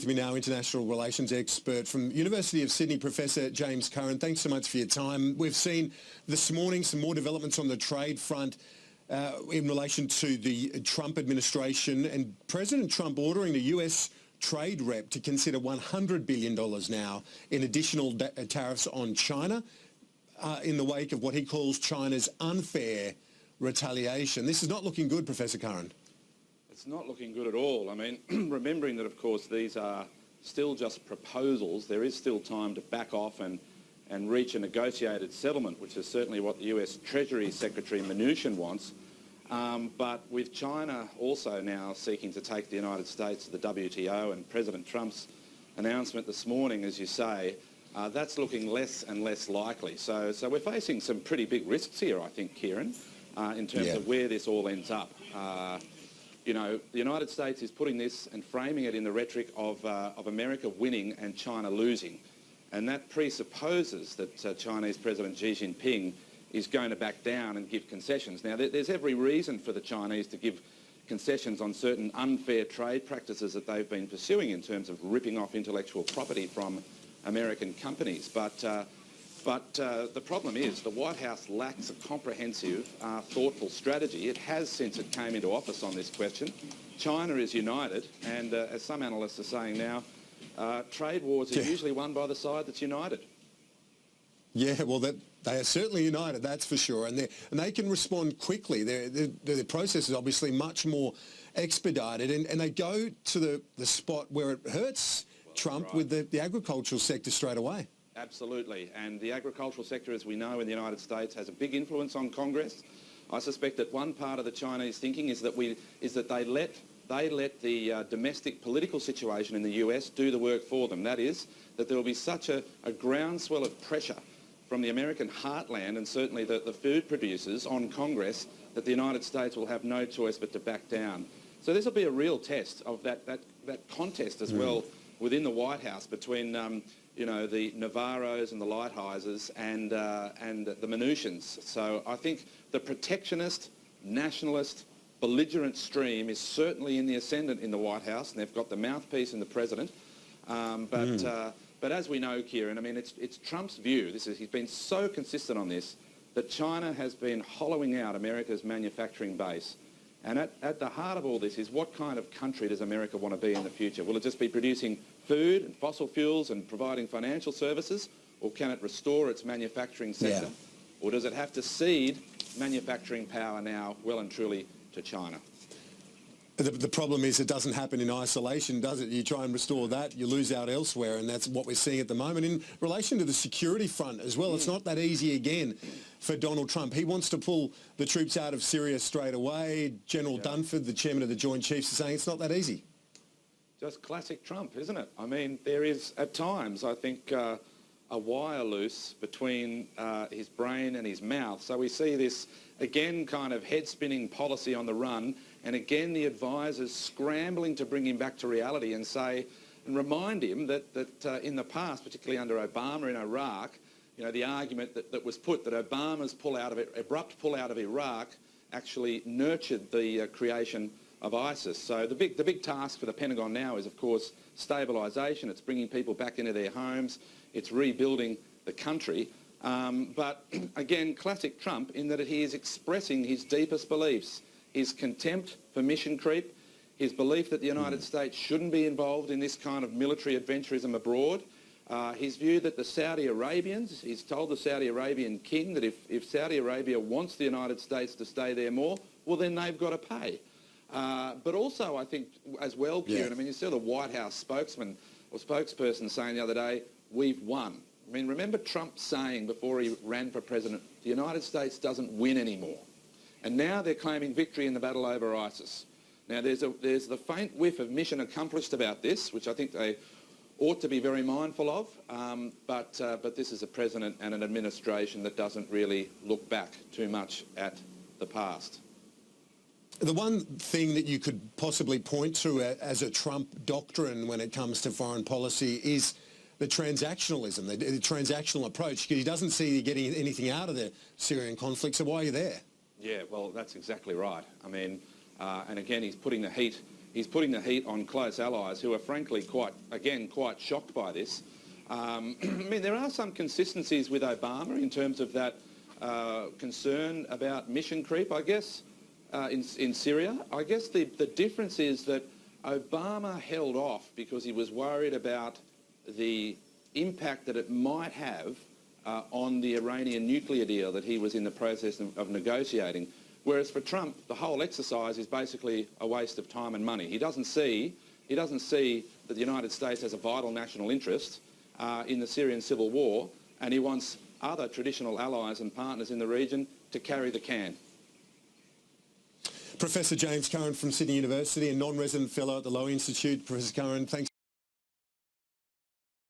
With me now, international relations expert from University of Sydney, Professor James Curran. Thanks so much for your time. We've seen this morning some more developments on the trade front in relation to the Trump administration and President Trump ordering the US trade rep to consider $100 billion now in additional tariffs on China in the wake of what he calls China's unfair retaliation. This is not looking good, Professor Curran. It's not looking good at all. I mean, remembering that, of course, these are still just proposals, there is still time to back off and reach a negotiated settlement, which is certainly what the US Treasury Secretary Mnuchin wants. But with China also now seeking to take the United States to the WTO and President Trump's announcement this morning, as you say, that's looking less and less likely. So we're facing some pretty big risks here, I think, Kieran, in terms of where this all ends up. You know, the United States is putting this and framing it in the rhetoric of America winning and China losing. And that presupposes that Chinese President Xi Jinping is going to back down and give concessions. Now, there's every reason for the Chinese to give concessions on certain unfair trade practices that they've been pursuing in terms of ripping off intellectual property from American companies. But the problem is the White House lacks a comprehensive, thoughtful strategy. It has since it came into office on this question. China is united, and as some analysts are saying now, trade wars are usually won by the side that's united. Yeah, well, they are certainly united, that's for sure, and they can respond quickly. The process is obviously much more expedited, and they go to the spot where it hurts Trump with the agricultural sector straight away. Absolutely, and the agricultural sector, as we know in the United States, has a big influence on Congress. I suspect that one part of the Chinese thinking is that they let the domestic political situation in the US do the work for them. That is, that there will be such a groundswell of pressure from the American heartland and certainly the food producers on Congress that the United States will have no choice but to back down. So this will be a real test of that contest as well within the White House between you know, the Navarros and the Lighthizers and the Mnuchins. So I think the protectionist, nationalist, belligerent stream is certainly in the ascendant in the White House, and they've got the mouthpiece in the president. But as we know, Kieran, I mean, it's Trump's view, he's been so consistent on this, that China has been hollowing out America's manufacturing base. And at the heart of all this is what kind of country does America want to be in the future? Will it just be producing food and fossil fuels and providing financial services, or can it restore its manufacturing sector? Or does it have to cede manufacturing power now well and truly to China? The problem is it doesn't happen in isolation, does it? You try and restore that, you lose out elsewhere, and that's what we're seeing at the moment. In relation to the security front as well, it's not that easy again for Donald Trump. He wants to pull the troops out of Syria straight away. General Dunford, the chairman of the Joint Chiefs, is saying it's not that easy. Just classic Trump, isn't it? I mean, there is, at times, I think, a wire loose between his brain and his mouth. So we see this, again, kind of head-spinning policy on the run, and again the advisors scrambling to bring him back to reality and say, and remind him that in the past, particularly under Obama in Iraq, you know, the argument that was put that Obama's abrupt pull out of Iraq actually nurtured the creation of ISIS. So the big task for the Pentagon now is, of course, stabilisation. It's bringing people back into their homes. It's rebuilding the country. But again, classic Trump in that he is expressing his deepest beliefs, his contempt for mission creep, his belief that the United States shouldn't be involved in this kind of military adventurism abroad, his view that the Saudi Arabians, he's told the Saudi Arabian king that if Saudi Arabia wants the United States to stay there more, well, then they've got to pay. But also, I think, as well, Kieran, I mean, you saw the White House spokesman or spokesperson saying the other day, we've won. I mean, remember Trump saying before he ran for president, the United States doesn't win anymore. And now they're claiming victory in the battle over ISIS. Now, there's the faint whiff of mission accomplished about this, which I think they ought to be very mindful of. But this is a president and an administration that doesn't really look back too much at the past. The one thing that you could possibly point to as a Trump doctrine when it comes to foreign policy is the transactionalism, the transactional approach, because he doesn't see you getting anything out of the Syrian conflict, so why are you there? Yeah, well, that's exactly right. I mean, and again, he's putting the heat he's putting the heat on close allies who are frankly quite shocked by this. I mean, there are some consistencies with Obama in terms of that concern about mission creep, I guess, in Syria. I guess the difference is that Obama held off because he was worried about the impact that it might have on the Iranian nuclear deal that he was in the process of negotiating. Whereas for Trump, the whole exercise is basically a waste of time and money. He doesn't see that the United States has a vital national interest in the Syrian civil war, and he wants other traditional allies and partners in the region to carry the can. Professor James Curran from Sydney University, a non-resident fellow at the Lowy Institute. Professor Curran, thanks.